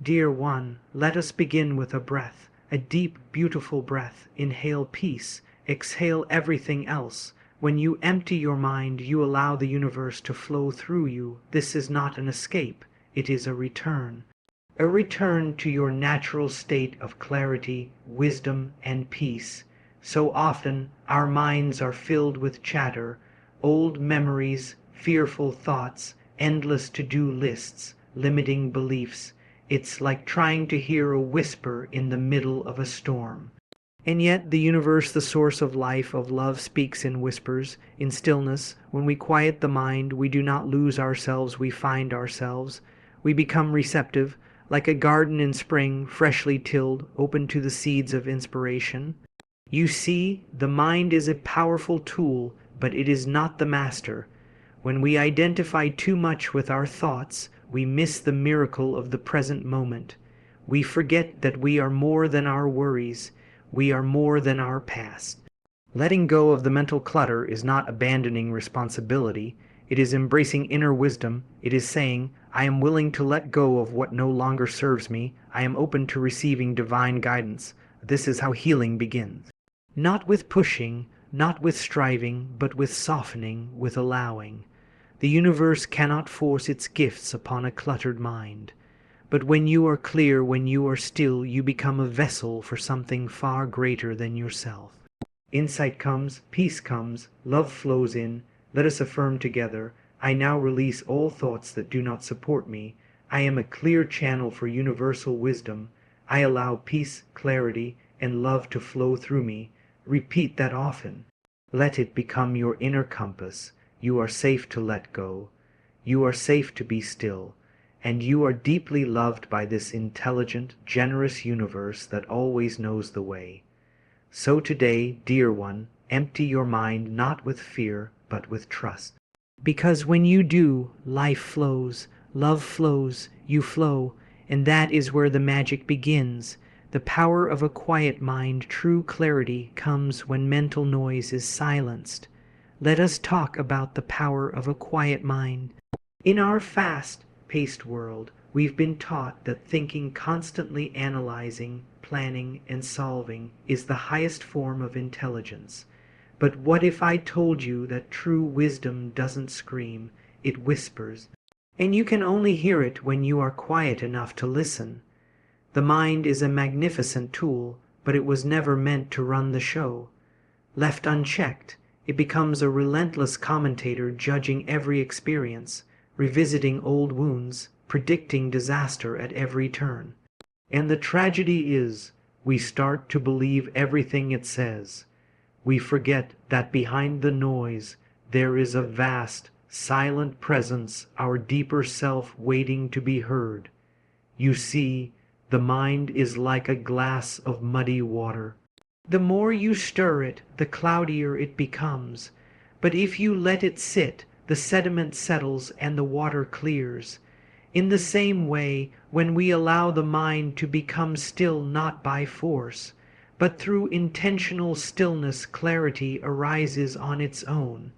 Dear one, let us begin with a breath, a deep, beautiful breath. Inhale peace, exhale everything else. When you empty your mind, you allow the universe to flow through you. This is not an escape, it is a return. A return to your natural state of clarity, wisdom, and peace. So often our minds are filled with chatter, old memories, fearful thoughts, endless to-do lists, limiting beliefs. It's like trying to hear a whisper in the middle of a storm. And yet the universe, the source of life, of love, speaks in whispers, in stillness. When we quiet the mind, we do not lose ourselves, we find ourselves. We become receptive, like a garden in spring, freshly tilled, open to the seeds of inspiration. You see, the mind is a powerful tool, but it is not the master. When we identify too much with our thoughts, we miss the miracle of the present moment. We forget that we are more than our worries. We are more than our past. Letting go of the mental clutter is not abandoning responsibility. It is embracing inner wisdom. It is saying, I am willing to let go of what no longer serves me. I am open to receiving divine guidance. This is how healing begins. Not with pushing, not with striving, but with softening, with allowing. The universe cannot force its gifts upon a cluttered mind. But when you are clear, when you are still, you become a vessel for something far greater than yourself. Insight comes, peace comes, love flows in. Let us affirm together, I now release all thoughts that do not support me. I am a clear channel for universal wisdom. I allow peace, clarity, and love to flow through me. Repeat that often. Let it become your inner compass. You are safe to let go. You are safe to be still. And you are deeply loved by this intelligent, generous universe that always knows the way. So today, dear one, empty your mind not with fear, but with trust. Because when you do, life flows, love flows, you flow, and that is where the magic begins. The power of a quiet mind, true clarity, comes when mental noise is silenced. Let us talk about the power of a quiet mind. In our fast-paced world, we've been taught that thinking, constantly analyzing, planning, and solving is the highest form of intelligence. But what if I told you that true wisdom doesn't scream, it whispers, and you can only hear it when you are quiet enough to listen? The mind is a magnificent tool, but it was never meant to run the show. Left unchecked, it becomes a relentless commentator judging every experience, revisiting old wounds, predicting disaster at every turn. And the tragedy is, we start to believe everything it says. We forget that behind the noise there is a vast, silent presence, our deeper self waiting to be heard. You see, the mind is like a glass of muddy water. The more you stir it, the cloudier it becomes. But if you let it sit, the sediment settles and the water clears. In the same way, when we allow the mind to become still not by force, but through intentional stillness, clarity arises on its own.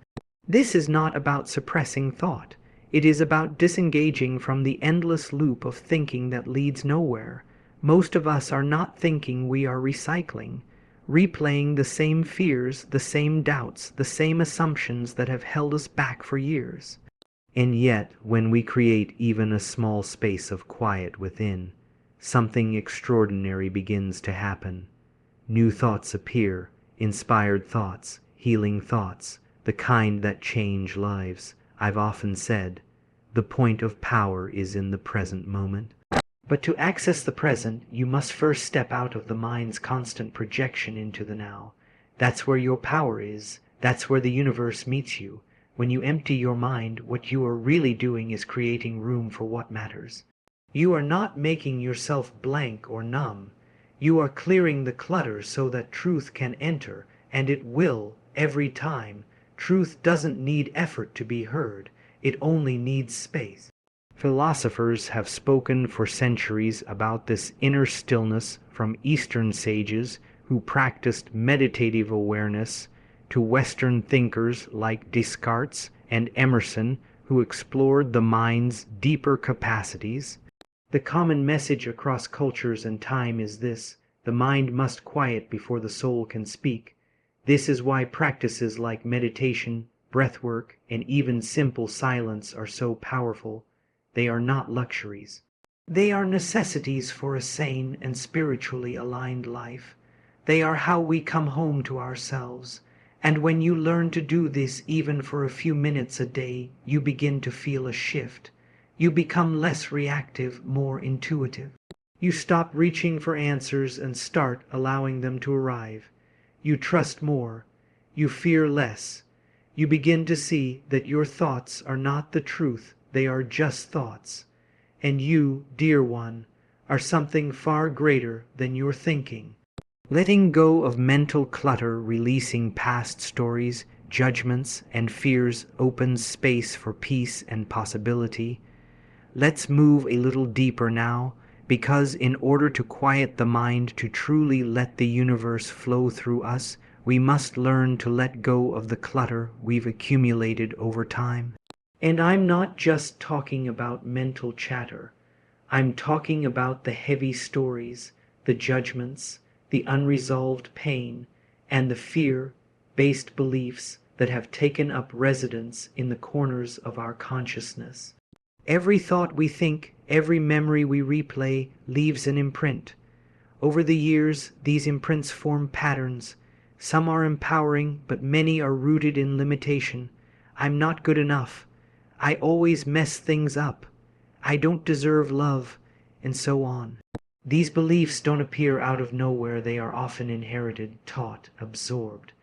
This is not about suppressing thought. It is about disengaging from the endless loop of thinking that leads nowhere. Most of us are not thinking, we are recycling, replaying the same fears, the same doubts, the same assumptions that have held us back for years. And yet, when we create even a small space of quiet within, something extraordinary begins to happen. New thoughts appear, inspired thoughts, healing thoughts, the kind that change lives. I've often said, the point of power is in the present moment. But to access the present, you must first step out of the mind's constant projection into the now. That's where your power is. That's where the universe meets you. When you empty your mind, what you are really doing is creating room for what matters. You are not making yourself blank or numb. You are clearing the clutter so that truth can enter, and it will, every time. Truth doesn't need effort to be heard. It only needs space. Philosophers have spoken for centuries about this inner stillness, from Eastern sages who practiced meditative awareness to Western thinkers like Descartes and Emerson who explored the mind's deeper capacities. The common message across cultures and time is this: the mind must quiet before the soul can speak. This is why practices like meditation, breathwork, and even simple silence are so powerful. They are not luxuries. They are necessities for a sane and spiritually aligned life. They are how we come home to ourselves. And when you learn to do this even for a few minutes a day, you begin to feel a shift. You become less reactive, more intuitive. You stop reaching for answers and start allowing them to arrive. You trust more. You fear less. You begin to see that your thoughts are not the truth, they are just thoughts. And you, dear one, are something far greater than your thinking. Letting go of mental clutter, releasing past stories, judgments, and fears opens space for peace and possibility. Let's move a little deeper now, because in order to quiet the mind to truly let the universe flow through us, we must learn to let go of the clutter we've accumulated over time. And I'm not just talking about mental chatter. I'm talking about the heavy stories, the judgments, the unresolved pain, and the fear-based beliefs that have taken up residence in the corners of our consciousness. Every thought we think, every memory we replay leaves an imprint. Over the years, these imprints form patterns. Some are empowering, but many are rooted in limitation. I'm not good enough. I always mess things up. I don't deserve love, and so on. These beliefs don't appear out of nowhere. They are often inherited, taught, absorbed.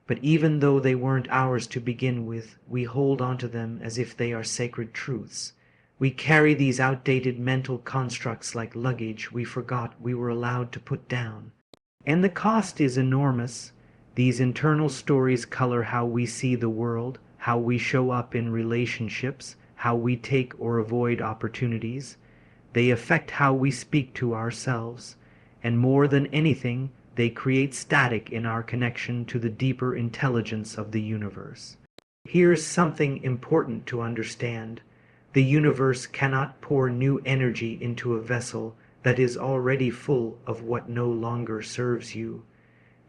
But even though they weren't ours to begin with, we hold onto them as if they are sacred truths. We carry these outdated mental constructs like luggage we forgot we were allowed to put down. And the cost is enormous. These internal stories color how we see the world, how we show up in relationships, how we take or avoid opportunities. They affect how we speak to ourselves. And more than anything, they create static in our connection to the deeper intelligence of the universe. Here's something important to understand. The universe cannot pour new energy into a vessel that is already full of what no longer serves you.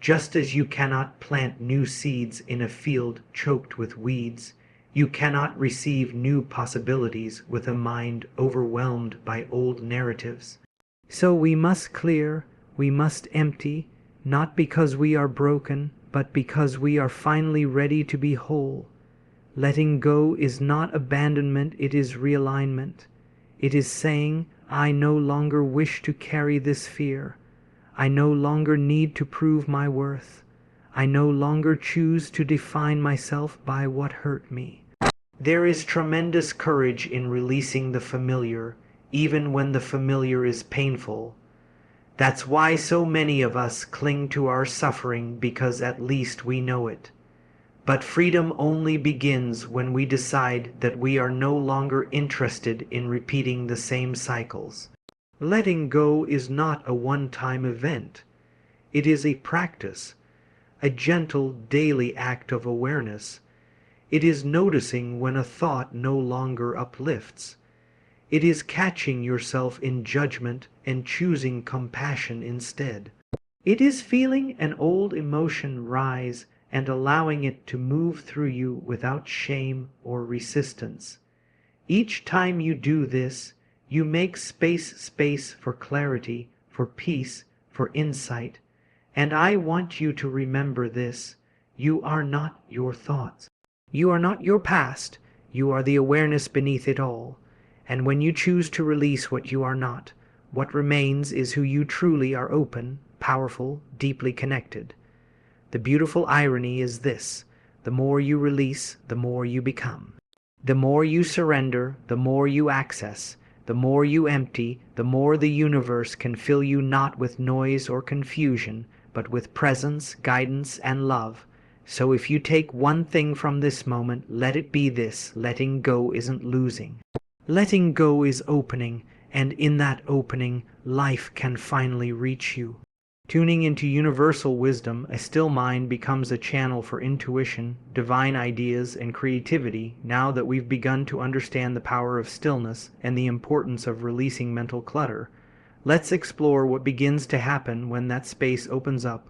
Just as you cannot plant new seeds in a field choked with weeds, you cannot receive new possibilities with a mind overwhelmed by old narratives. So we must clear, we must empty, not because we are broken, but because we are finally ready to be whole. Letting go is not abandonment, it is realignment. It is saying, I no longer wish to carry this fear. I no longer need to prove my worth. I no longer choose to define myself by what hurt me. There is tremendous courage in releasing the familiar, even when the familiar is painful. That's why so many of us cling to our suffering, because at least we know it. But freedom only begins when we decide that we are no longer interested in repeating the same cycles. Letting go is not a one-time event. It is a practice, a gentle daily act of awareness. It is noticing when a thought no longer uplifts. It is catching yourself in judgment and choosing compassion instead. It is feeling an old emotion rise and allowing it to move through you without shame or resistance. Each time you do this, you make space for clarity, for peace, for insight. And I want you to remember this: you are not your thoughts. You are not your past. You are the awareness beneath it all. And when you choose to release what you are not, what remains is who you truly are: open, powerful, deeply connected. The beautiful irony is this: the more you release, the more you become. The more you surrender, the more you access. The more you empty, the more the universe can fill you, not with noise or confusion, but with presence, guidance, and love. So if you take one thing from this moment, let it be this: letting go isn't losing. Letting go is opening, and in that opening, life can finally reach you. Tuning into universal wisdom, a still mind becomes a channel for intuition, divine ideas, and creativity now that we've begun to understand the power of stillness and the importance of releasing mental clutter. Let's explore what begins to happen when that space opens up,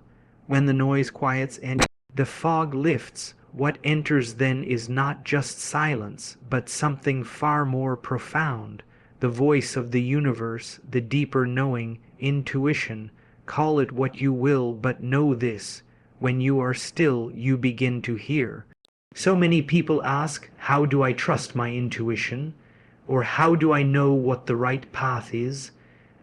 when the noise quiets and the fog lifts. What enters then is not just silence, but something far more profound. The voice of the universe, the deeper knowing, intuition. Call it what you will, but know this: when you are still, you begin to hear. So many people ask, how do I trust my intuition? Or how do I know what the right path is?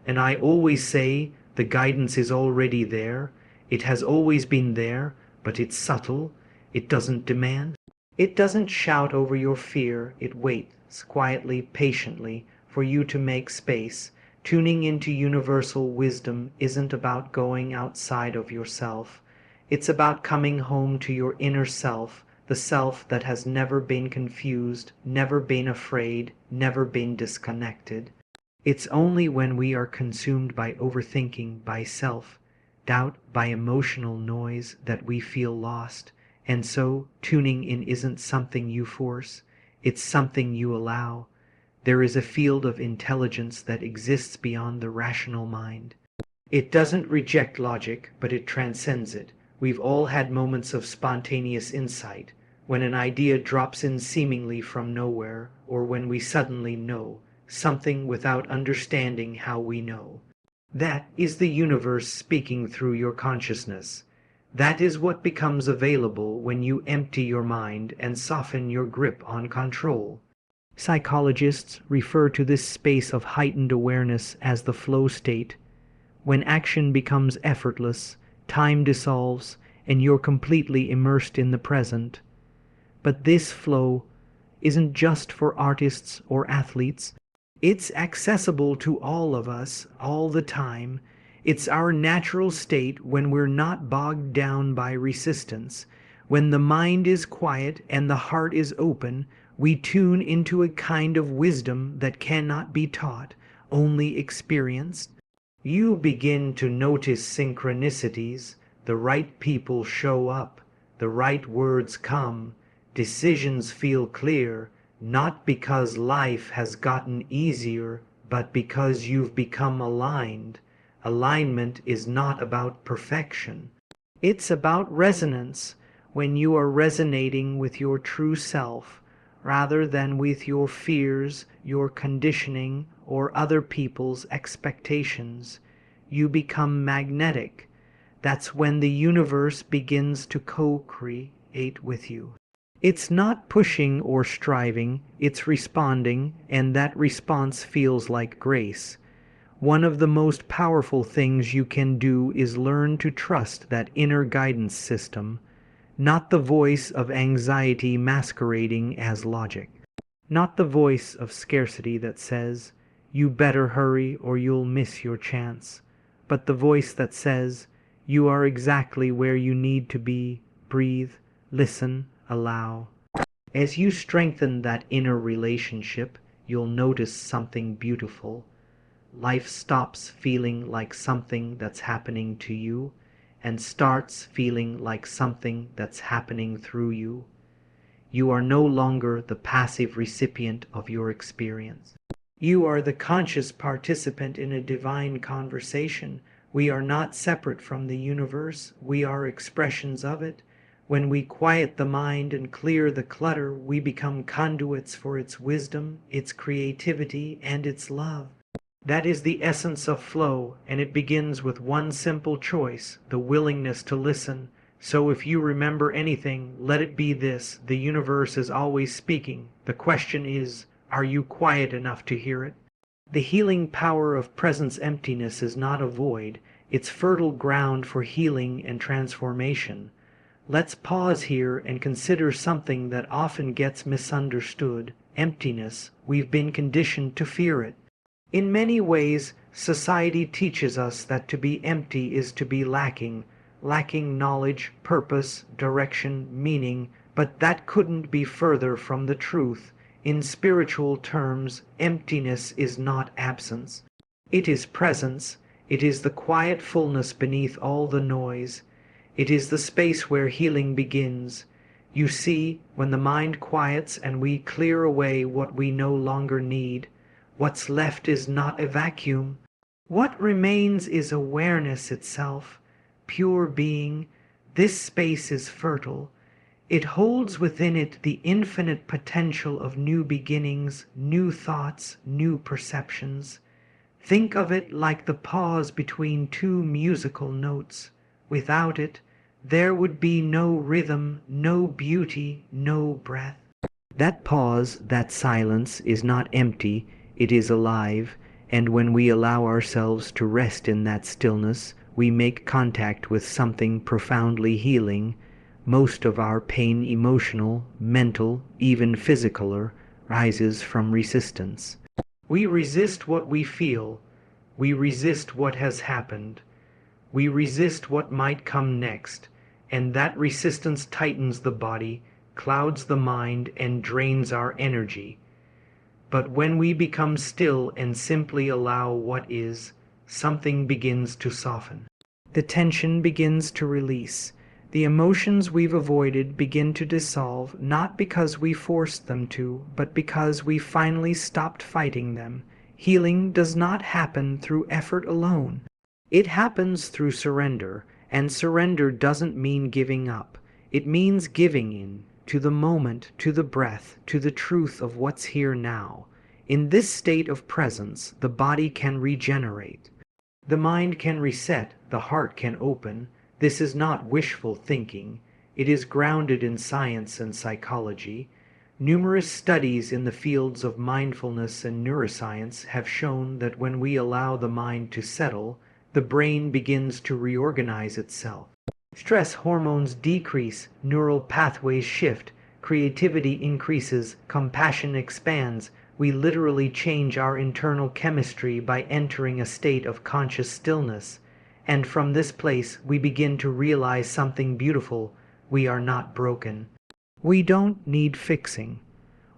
And I always say, the guidance is already there. It has always been there, but it's subtle. It doesn't demand. It doesn't shout over your fear. It waits quietly, patiently, for you to make space. Tuning into universal wisdom isn't about going outside of yourself. It's about coming home to your inner self, the self that has never been confused, never been afraid, never been disconnected. It's only when we are consumed by overthinking, by self-doubt, by emotional noise that we feel lost. And so, tuning in isn't something you force, it's something you allow. There is a field of intelligence that exists beyond the rational mind. It doesn't reject logic, but it transcends it. We've all had moments of spontaneous insight, when an idea drops in seemingly from nowhere, or when we suddenly know something without understanding how we know. That is the universe speaking through your consciousness. That is what becomes available when you empty your mind and soften your grip on control. Psychologists refer to this space of heightened awareness as the flow state, when action becomes effortless, time dissolves, and you're completely immersed in the present. But this flow isn't just for artists or athletes. It's accessible to all of us all the time. It's our natural state when we're not bogged down by resistance. When the mind is quiet and the heart is open, we tune into a kind of wisdom that cannot be taught, only experienced. You begin to notice synchronicities. The right people show up, the right words come, decisions feel clear, not because life has gotten easier, but because you've become aligned. Alignment is not about perfection. It's about resonance, when you are resonating with your true self, rather than with your fears, your conditioning, or other people's expectations. You become magnetic. That's when the universe begins to co-create with you. It's not pushing or striving, it's responding, and that response feels like grace. One of the most powerful things you can do is learn to trust that inner guidance system, not the voice of anxiety masquerading as logic, not the voice of scarcity that says, you better hurry or you'll miss your chance, but the voice that says, you are exactly where you need to be. Breathe, listen, allow. As you strengthen that inner relationship, you'll notice something beautiful. Life stops feeling like something that's happening to you and starts feeling like something that's happening through you. You are no longer the passive recipient of your experience. You are the conscious participant in a divine conversation. We are not separate from the universe. We are expressions of it. When we quiet the mind and clear the clutter, we become conduits for its wisdom, its creativity, and its love. That is the essence of flow, and it begins with one simple choice, the willingness to listen. So if you remember anything, let it be this: the universe is always speaking. The question is, are you quiet enough to hear it? The healing power of presence emptiness is not a void, it's fertile ground for healing and transformation. Let's pause here and consider something that often gets misunderstood: emptiness. We've been conditioned to fear it. In many ways, society teaches us that to be empty is to be lacking knowledge, purpose, direction, meaning, but that couldn't be further from the truth. In spiritual terms, emptiness is not absence. It is presence. It is the quiet fullness beneath all the noise. It is the space where healing begins. You see, when the mind quiets and we clear away what we no longer need, what's left is not a vacuum. What remains is awareness itself, pure being. This space is fertile. It holds within it the infinite potential of new beginnings, new thoughts, new perceptions. Think of it like the pause between two musical notes. Without it, there would be no rhythm, no beauty, no breath. That pause, that silence, is not empty, it is alive, and when we allow ourselves to rest in that stillness, we make contact with something profoundly healing. Most of our pain, emotional, mental, even physical, rises from resistance. We resist what we feel. We resist what has happened. We resist what might come next, and that resistance tightens the body, clouds the mind, and drains our energy. But when we become still and simply allow what is, something begins to soften. The tension begins to release. The emotions we've avoided begin to dissolve, not because we forced them to, but because we finally stopped fighting them. Healing does not happen through effort alone. It happens through surrender, and surrender doesn't mean giving up. It means giving in to the moment, to the breath, to the truth of what's here now. In this state of presence, the body can regenerate. The mind can reset, the heart can open. This is not wishful thinking. It is grounded in science and psychology. Numerous studies in the fields of mindfulness and neuroscience have shown that when we allow the mind to settle, the brain begins to reorganize itself. Stress hormones decrease, neural pathways shift, creativity increases, compassion expands. We literally change our internal chemistry by entering a state of conscious stillness. And from this place we begin to realize something beautiful. We are not broken. We don't need fixing.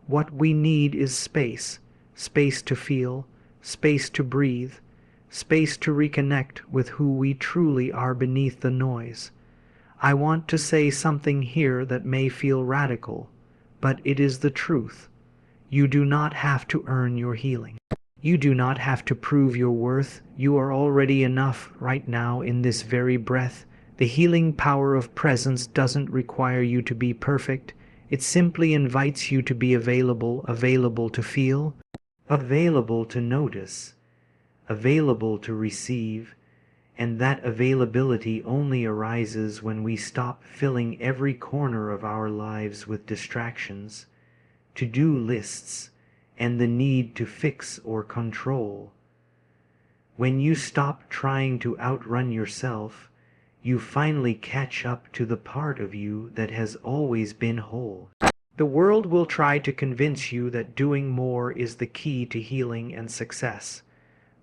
What we need is space. Space to feel, space to breathe, space to reconnect with who we truly are beneath the noise. I want to say something here that may feel radical, but it is the truth. You do not have to earn your healing. You do not have to prove your worth. You are already enough right now in this very breath. The healing power of presence doesn't require you to be perfect. It simply invites you to be available, available to feel, available to notice, available to receive. And that availability only arises when we stop filling every corner of our lives with distractions, to-do lists, and the need to fix or control. When you stop trying to outrun yourself, you finally catch up to the part of you that has always been whole. The world will try to convince you that doing more is the key to healing and success.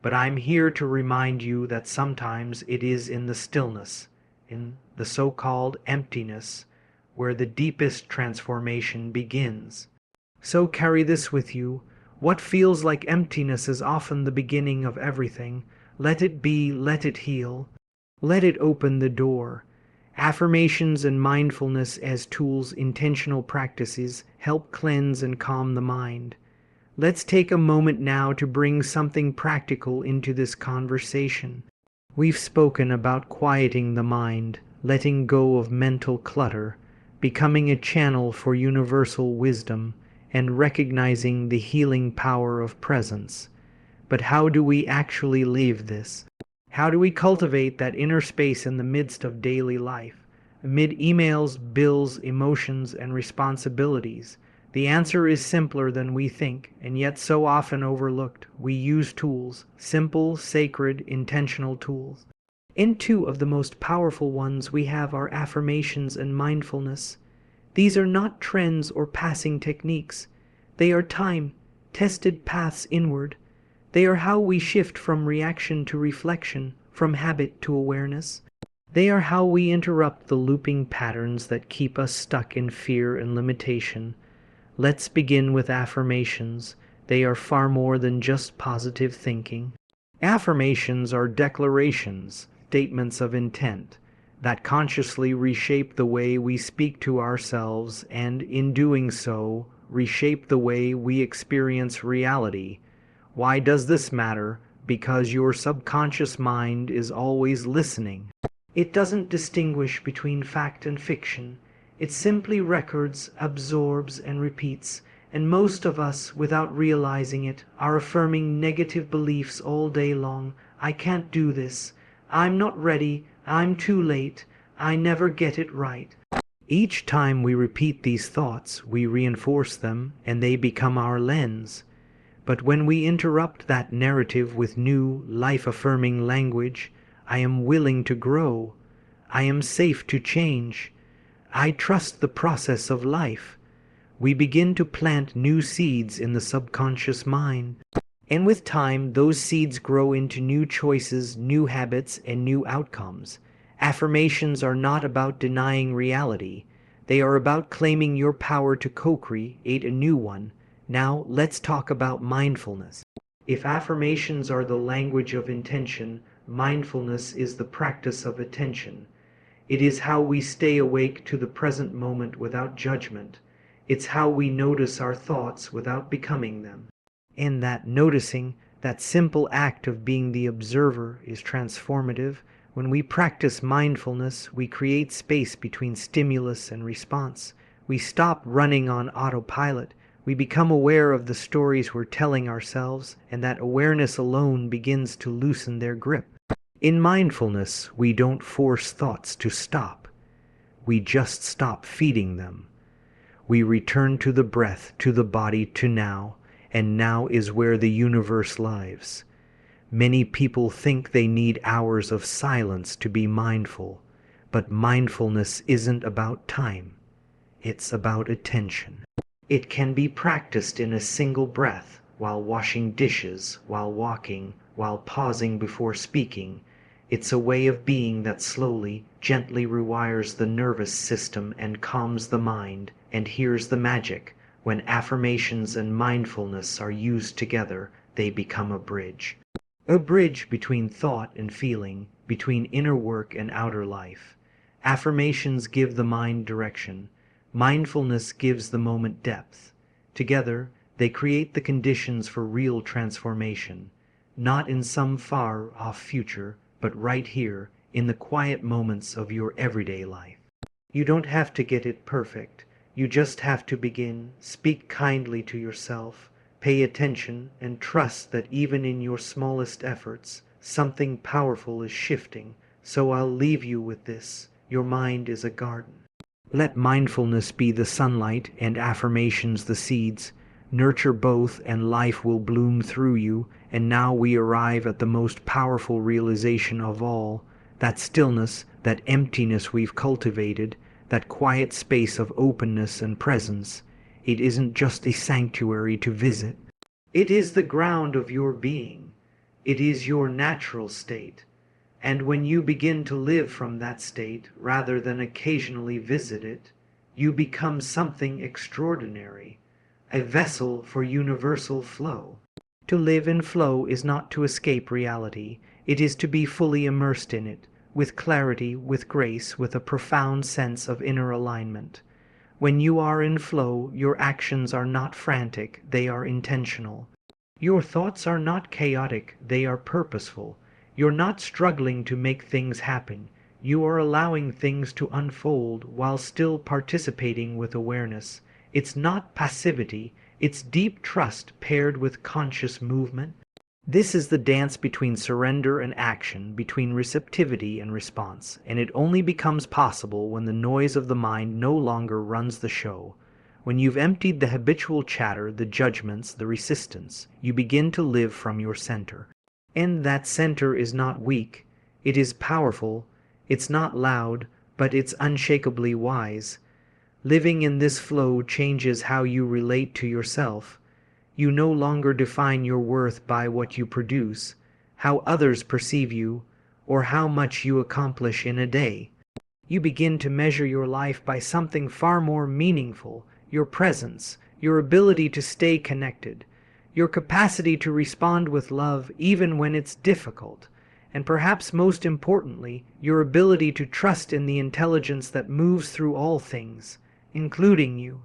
But I'm here to remind you that sometimes it is in the stillness, in the so-called emptiness, where the deepest transformation begins. So carry this with you. What feels like emptiness is often the beginning of everything. Let it be, let it heal. Let it open the door. Affirmations and mindfulness as tools, intentional practices, help cleanse and calm the mind. Let's take a moment now to bring something practical into this conversation. We've spoken about quieting the mind, letting go of mental clutter, becoming a channel for universal wisdom, and recognizing the healing power of presence. But how do we actually live this? How do we cultivate that inner space in the midst of daily life, amid emails, bills, emotions, and responsibilities? The answer is simpler than we think, and yet so often overlooked. We use tools, simple, sacred, intentional tools. In two of the most powerful ones we have our affirmations and mindfulness. These are not trends or passing techniques. They are time-tested paths inward. They are how we shift from reaction to reflection, from habit to awareness. They are how we interrupt the looping patterns that keep us stuck in fear and limitation. Let's begin with affirmations. They are far more than just positive thinking. Affirmations are declarations, statements of intent, that consciously reshape the way we speak to ourselves and, in doing so, reshape the way we experience reality. Why does this matter? Because your subconscious mind is always listening. It doesn't distinguish between fact and fiction. It simply records, absorbs, and repeats. And most of us, without realizing it, are affirming negative beliefs all day long. I can't do this. I'm not ready. I'm too late. I never get it right. Each time we repeat these thoughts, we reinforce them, and they become our lens. But when we interrupt that narrative with new, life-affirming language, I am willing to grow. I am safe to change. I trust the process of life. We begin to plant new seeds in the subconscious mind. And with time, those seeds grow into new choices, new habits, and new outcomes. Affirmations are not about denying reality. They are about claiming your power to co-create a new one. Now, let's talk about mindfulness. If affirmations are the language of intention, mindfulness is the practice of attention. It is how we stay awake to the present moment without judgment. It's how we notice our thoughts without becoming them. And that noticing, that simple act of being the observer, is transformative. When we practice mindfulness, we create space between stimulus and response. We stop running on autopilot. We become aware of the stories we're telling ourselves, and that awareness alone begins to loosen their grip. In mindfulness, we don't force thoughts to stop. We just stop feeding them. We return to the breath, to the body, to now, and now is where the universe lives. Many people think they need hours of silence to be mindful, but mindfulness isn't about time. It's about attention. It can be practiced in a single breath, while washing dishes, while walking, while pausing before speaking. It's a way of being that slowly, gently rewires the nervous system and calms the mind. And here's the magic. When affirmations and mindfulness are used together, they become a bridge. A bridge between thought and feeling, between inner work and outer life. Affirmations give the mind direction. Mindfulness gives the moment depth. Together, they create the conditions for real transformation, not in some far-off future, but right here, in the quiet moments of your everyday life. You don't have to get it perfect. You just have to begin. Speak kindly to yourself, pay attention, and trust that even in your smallest efforts, something powerful is shifting. So I'll leave you with this. Your mind is a garden. Let mindfulness be the sunlight and affirmations the seeds. Nurture both and life will bloom through you. And now we arrive at the most powerful realization of all, that stillness, that emptiness we've cultivated, that quiet space of openness and presence. It isn't just a sanctuary to visit. It is the ground of your being. It is your natural state. And when you begin to live from that state, rather than occasionally visit it, you become something extraordinary, a vessel for universal flow. To live in flow is not to escape reality. It is to be fully immersed in it, with clarity, with grace, with a profound sense of inner alignment. When you are in flow, your actions are not frantic, they are intentional. Your thoughts are not chaotic, they are purposeful. You're not struggling to make things happen. You are allowing things to unfold while still participating with awareness. It's not passivity, it's deep trust paired with conscious movement. This is the dance between surrender and action, between receptivity and response, and it only becomes possible when the noise of the mind no longer runs the show. When you've emptied the habitual chatter, the judgments, the resistance, you begin to live from your center. And that center is not weak, it is powerful, it's not loud, but it's unshakably wise. Living in this flow changes how you relate to yourself. You no longer define your worth by what you produce, how others perceive you, or how much you accomplish in a day. You begin to measure your life by something far more meaningful, your presence, your ability to stay connected, your capacity to respond with love even when it's difficult, and perhaps most importantly, your ability to trust in the intelligence that moves through all things, including you.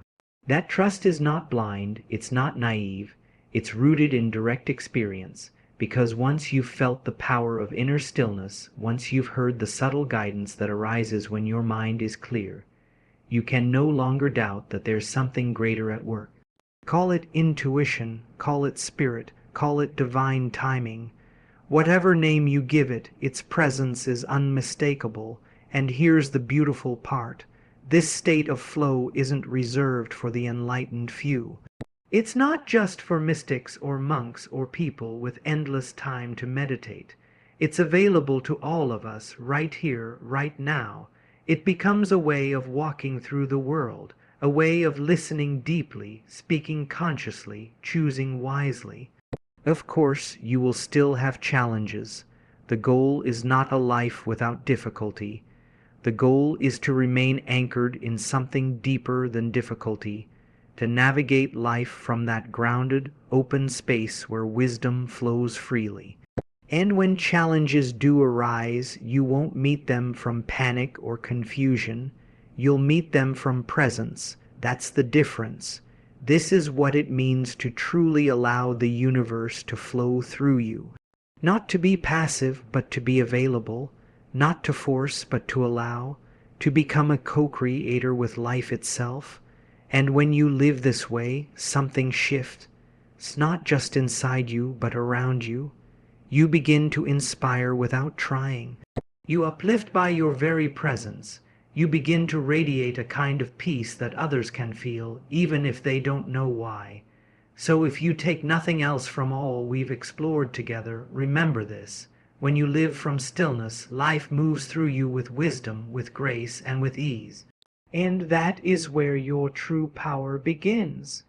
That trust is not blind, it's not naive, it's rooted in direct experience, because once you've felt the power of inner stillness, once you've heard the subtle guidance that arises when your mind is clear, you can no longer doubt that there's something greater at work. Call it intuition, call it spirit, call it divine timing. Whatever name you give it, its presence is unmistakable. And here's the beautiful part. This state of flow isn't reserved for the enlightened few. It's not just for mystics or monks or people with endless time to meditate. It's available to all of us right here, right now. It becomes a way of walking through the world, a way of listening deeply, speaking consciously, choosing wisely. Of course, you will still have challenges. The goal is not a life without difficulty. The goal is to remain anchored in something deeper than difficulty, to navigate life from that grounded, open space where wisdom flows freely. And when challenges do arise, you won't meet them from panic or confusion. You'll meet them from presence. That's the difference. This is what it means to truly allow the universe to flow through you. Not to be passive, but to be available. Not to force, but to allow. To become a co-creator with life itself. And when you live this way, something shifts. It's not just inside you, but around you. You begin to inspire without trying. You uplift by your very presence. You begin to radiate a kind of peace that others can feel, even if they don't know why. So if you take nothing else from all we've explored together, remember this. When you live from stillness, life moves through you with wisdom, with grace, and with ease. And that is where your true power begins.